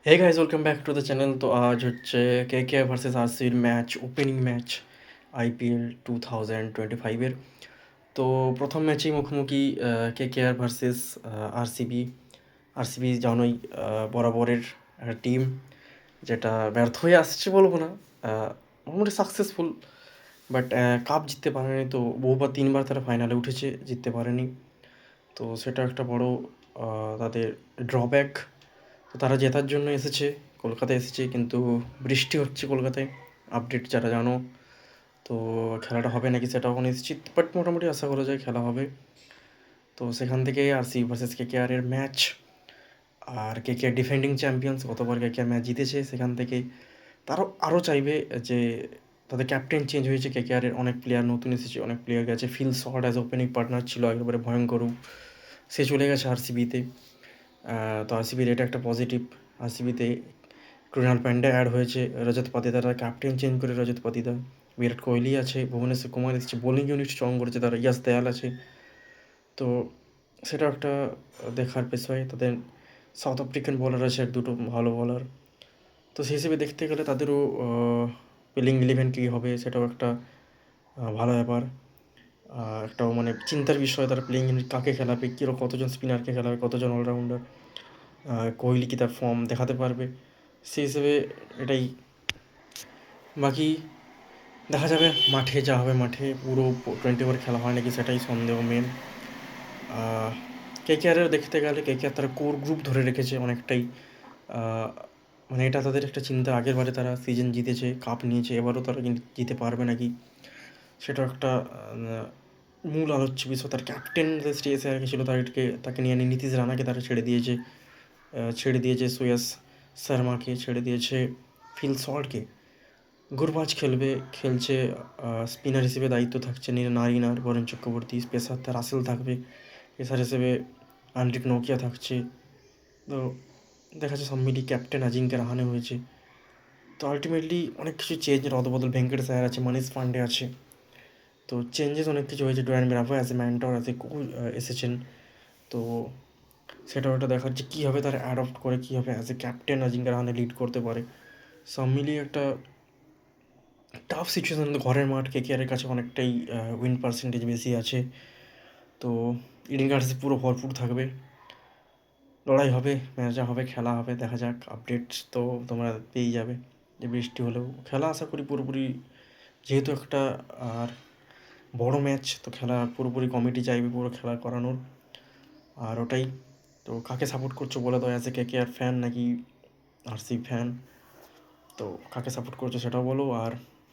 Hey guys, welcome back to the channel. তো আজ হচ্ছে কে ভার্সেস আরসিবির ম্যাচ, ওপেনিং ম্যাচ আইপিএল 2025-এর। তো প্রথম ম্যাচেই মুখোমুখি আর ভার্সেস আরসিবি। আরসিবি জানোই বরাবরের টিম, যেটা ব্যর্থ হয়ে আসছে বলবো না, মোটামুটি সাকসেসফুল, বাট কাপ জিততে পারেনি। তো বহুবার 3বার তারা ফাইনালে উঠেছে, জিততে পারেনি। তো সেটা একটা বড় তাদের ড্রব্যাক। তো তারা জেতার জন্য এসেছে, কলকাতায় এসেছে, কিন্তু বৃষ্টি হচ্ছে কলকাতায়, আপডেট যারা জানো। তো খেলাটা হবে নাকি সেটাও নিশ্চিত, বাট মোটামুটি আশা করা যায় খেলা হবে। তো সেখান থেকে আরসি ভার্সেস কেকেআরের ম্যাচ। আর কেকেআর ডিফেন্ডিং চ্যাম্পিয়ন্স, গতবার কেকেআর ম্যাচ জিতেছে, সেখান থেকে তারও আরও চাইবে যে তাদের ক্যাপ্টেন চেঞ্জ হয়েছে, কেকেআরের অনেক প্লেয়ার নতুন এসেছে, অনেক প্লেয়ার গেছে। Phil Short as opening partner ছিল একেবারে ভয়ঙ্কর, সে চলে গেছে আরসিবিতে। তো আরসিবির এটা একটা পজিটিভ। আরসিবিতে ক্রুণাল পান্ড্যা অ্যাড হয়েছে, রজত পাতিদার ক্যাপ্টেন চেঞ্জ করে রজত পাতিদার, বিরাট কোহলি আছে, ভুবনেশ্বর কুমার এসেছে, বোলিং ইউনিট স্ট্রং করেছে তারা, ইয়াস দয়াল আছে। তো সেটা একটা দেখার বিষয়। তাদের সাউথ আফ্রিকান বোলার আছে, দুটো ভালো বোলার। তো সেই হিসেবে দেখতে গেলে তাদেরও প্লেইং ইলেভেন কী হবে সেটাও একটা ভালো ব্যাপার। একটাও মানে চিন্তার বিষয়, তারা প্লেইং ইউনিট কাকে খেলাবে, কীরকম, কতজন স্পিনারকে খেলাবে, কতজন অলরাউন্ডার, কোহলি কি তার ফর্ম দেখাতে পারবে, সেই হিসেবে এটাই। বাকি দেখা যাবে মাঠে যা হবে। মাঠে পুরো 20 ওভার খেলা হয় নাকি সেটাই সন্দেহ মেন। কেকেআরের দেখতে গেলে কেকেআর তারা কোর গ্রুপ ধরে রেখেছে অনেকটাই। মানে এটা তাদের একটা চিন্তা, আগের বারে তারা সিজন জিতেছে, কাপ নিয়েছে, এবারও তারা জিতে পারবে নাকি সেটা একটা মূল আলোচ্য বিষয়। তার ক্যাপ্টেন যে শ্রেয়স আইয়ার ছিল, তাকে নিয়ে নীতিশ রানাকে তারা ছেড়ে দিয়েছে শ্রেয়স শর্মাকে ছেড়ে দিয়েছে, ফিল শর্টকে। গুরবাজ খেলছে, স্পিনার হিসেবে দায়িত্ব থাকছে নারিন আর বরুণ চক্রবর্তী, পেসার তার রাসেল থাকবে, পেসার হিসেবে আন্দ্রিক নোকিয়া থাকছে। তো দেখা যাচ্ছে সব মিলিয়ে ক্যাপ্টেন আজিঙ্ক্য রাহানে হয়েছে। তো আলটিমেটলি অনেক কিছু চেঞ্জ, রদবদল, ভেঙ্কটেশ আয়ার আছে, মনীষ পান্ডে আছে। তো চেঞ্জেস অনেক কিছু হয়েছে। Don't Bravo as a mentor, as a coach এসেছেন। তো সেটা ওটা দেখার যে কীভাবে তারা অ্যাডপ্ট করে, কীভাবে as a captain Ajinkya Rahane lead করতে পারে। সব মিলিয়ে একটা টাফ সিচুয়েশান। ঘরের মাঠ, কেকেআরের কাছে অনেকটাই উইন পার্সেন্টেজ বেশি আছে। তো ইডেন গার্ডেন্স পুরো ভরপুর থাকবে, লড়াই হবে, ম্যাচা হবে, খেলা হবে, দেখা যাক। আপডেটস তো তোমরা পেয়েই যাবে, যে বৃষ্টি হলেও খেলা আশা করি পুরোপুরি, যেহেতু একটা আর বড় ম্যাচ, তো খেলা পুরোপুরি কমিটি চাইবে পুরো খেলা করানোর। আর ওটাই। তো কাকে সাপোর্ট করছো বলে দাও, অ্যাজ এ কেকেআর ফ্যান নাকি আরসি ফ্যান? তো কাকে সাপোর্ট করছো সেটাও বলো। আর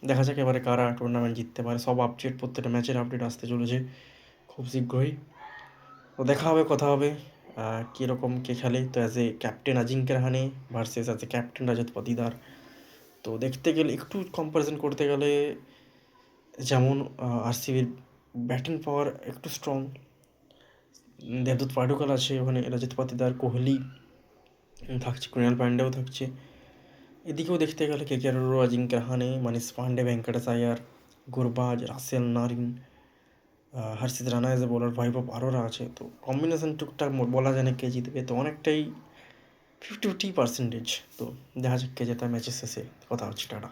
দেখা যাক এবারে কারা টুর্নামেন্ট জিততে পারে। সব আপডেট, প্রত্যেকটা ম্যাচের আপডেট আসতে চলেছে খুব শীঘ্রই। তো দেখা হবে, কথা হবে কীরকম কে খেলে। তো as a captain Ajinkya Rahane versus as a captain Rajat Patidar. তো দেখতে গেলে একটু কম্পারিজন করতে গেলে, যেমন আরসিবির ব্যাটিং পাওয়ার একটু স্ট্রং, দেবদূত পাডুকাল আছে ওখানে, রজত পাতিদার, কোহলি থাকছে, ক্রুণাল পান্ডেও থাকছে। এদিকেও দেখতে গেলে কেকেআরেরও Ajinkya Rahane, Manish Pandey, Venkatesh Iyer, Gurbaz, Russell, Narine, Harshit Rana as a bowler, Vaibhav Arora আছে। তো কম্বিনেশন টুকটাক বলা যায় না কে জিতবে। তো অনেকটাই 50-50 পার্সেন্টেজ। তো দেখা যাক কে জেতা ম্যাচের শেষে। কথা হচ্ছে, টাটা।